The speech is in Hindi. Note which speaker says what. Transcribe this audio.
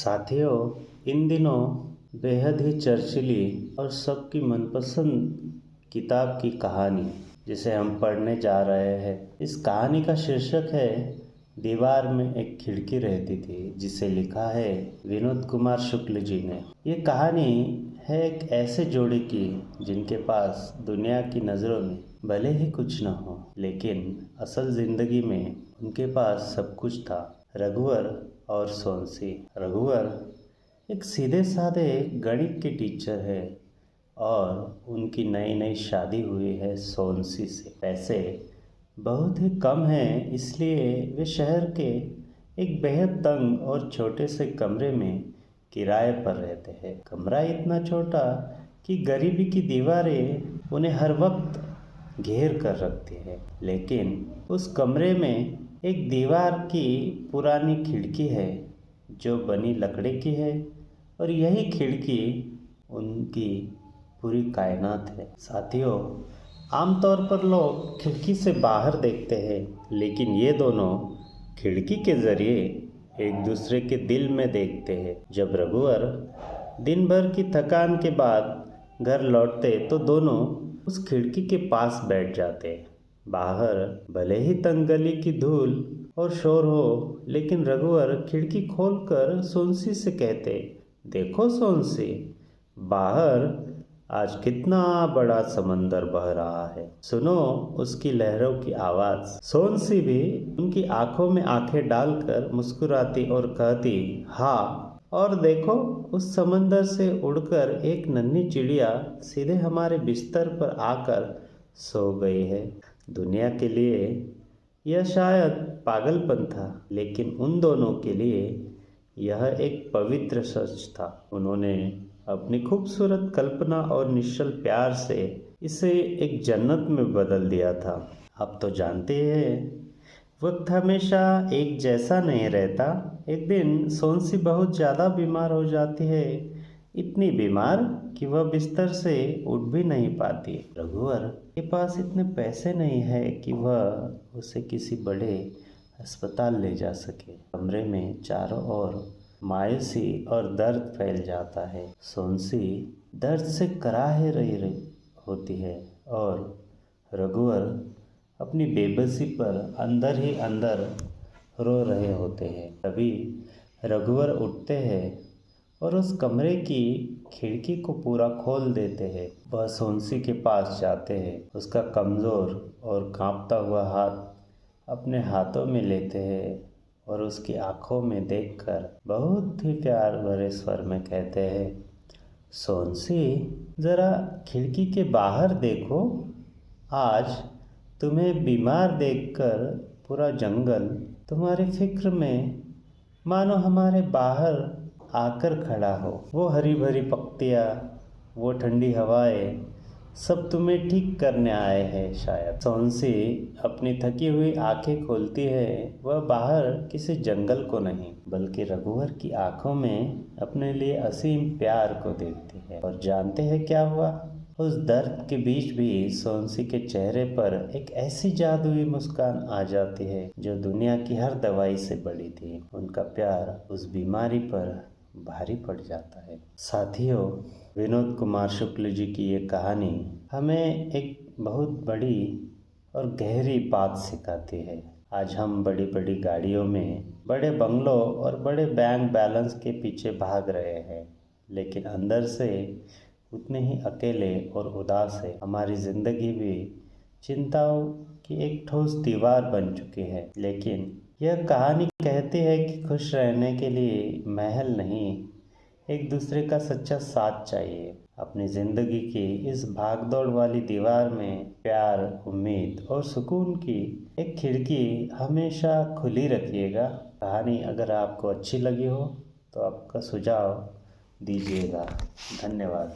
Speaker 1: साथियों, इन दिनों बेहद ही चर्चिली और सबकी मनपसंद किताब की कहानी जिसे हम पढ़ने जा रहे हैं। इस कहानी का शीर्षक है दीवार में एक खिड़की रहती थी, जिसे लिखा है विनोद कुमार शुक्ल जी ने। ये कहानी है एक ऐसे जोड़े की जिनके पास दुनिया की नज़रों में भले ही कुछ न हो, लेकिन असल जिंदगी में उनके पास सब कुछ था। रघुवर और सोनसी। रघुवर एक सीधे साधे गणित के टीचर है और उनकी नई नई शादी हुई है सोनसी से। पैसे बहुत ही कम हैं, इसलिए वे शहर के एक बेहद तंग और छोटे से कमरे में किराए पर रहते हैं। कमरा इतना छोटा कि गरीबी की दीवारें उन्हें हर वक्त घेर कर रखती है, लेकिन उस कमरे में एक दीवार की पुरानी खिड़की है जो बनी लकड़ी की है, और यही खिड़की उनकी पूरी कायनात है। साथियों, आमतौर पर लोग खिड़की से बाहर देखते हैं, लेकिन ये दोनों खिड़की के जरिए एक दूसरे के दिल में देखते हैं। जब रघुवर दिन भर की थकान के बाद घर लौटते तो दोनों उस खिड़की के पास बैठ जाते। बाहर भले ही तंग गली की धूल और शोर हो, लेकिन रघुवर खिड़की खोलकर सोनसी से कहते, देखो सोनसी, बाहर आज कितना बड़ा समंदर बह रहा है, सुनो उसकी लहरों की आवाज। सोनसी भी उनकी आंखों में आंखें डालकर मुस्कुराती और कहती, हाँ, और देखो उस समंदर से उड़कर एक नन्ही चिड़िया सीधे हमारे बिस्तर पर आकर सो गई है। दुनिया के लिए यह शायद पागलपन था, लेकिन उन दोनों के लिए यह एक पवित्र सच था। उन्होंने अपनी खूबसूरत कल्पना और निश्चल प्यार से इसे एक जन्नत में बदल दिया था। आप तो जानते हैं, वक्त हमेशा एक जैसा नहीं रहता। एक दिन सोनसी बहुत ज़्यादा बीमार हो जाती है, इतनी बीमार कि वह बिस्तर से उठ भी नहीं पाती। रघुवर के पास इतने पैसे नहीं है कि वह उसे किसी बड़े अस्पताल ले जा सके। कमरे में चारों ओर मायूसी और दर्द फैल जाता है। सोनसी दर्द से कराहे रही होती है और रघुवर अपनी बेबसी पर अंदर ही अंदर रो रहे होते हैं। तभी रघुवर उठते हैं और उस कमरे की खिड़की को पूरा खोल देते हैं। वह सोनसी के पास जाते हैं, उसका कमज़ोर और कांपता हुआ हाथ अपने हाथों में लेते हैं और उसकी आंखों में देखकर बहुत ही प्यार भरे स्वर में कहते हैं, सोनसी, ज़रा खिड़की के बाहर देखो, आज तुम्हें बीमार देखकर पूरा जंगल तुम्हारी फिक्र में मानो हमारे बाहर आकर खड़ा हो। वो हरी भरी पत्तियाँ, वो ठंडी हवाएं सब तुम्हें ठीक करने आए हैं शायद। सोनसी अपनी थकी हुई आंखें खोलती है। वह बाहर किसी जंगल को नहीं, बल्कि रघुवर की आंखों में अपने लिए असीम प्यार को देखती है। और जानते हैं क्या हुआ? उस दर्द के बीच भी सोनसी के चेहरे पर एक ऐसी जादुई मुस्कान आ जाती है जो दुनिया की हर दवाई से बड़ी थी। उनका प्यार उस बीमारी पर भारी पड़ जाता है। साथियों, विनोद कुमार शुक्ल जी की ये कहानी हमें एक बहुत बड़ी और गहरी बात सिखाती है। आज हम बड़ी बड़ी गाड़ियों में, बड़े बंगलों और बड़े बैंक बैलेंस के पीछे भाग रहे हैं, लेकिन अंदर से उतने ही अकेले और उदास है। हमारी ज़िंदगी भी चिंताओं की एक ठोस दीवार बन चुकी है, लेकिन यह कहानी कहती है कि खुश रहने के लिए महल नहीं, एक दूसरे का सच्चा साथ चाहिए। अपनी ज़िंदगी की इस भागदौड़ वाली दीवार में प्यार, उम्मीद और सुकून की एक खिड़की हमेशा खुली रखिएगा। कहानी अगर आपको अच्छी लगी हो तो आपका सुझाव दीजिएगा। धन्यवाद।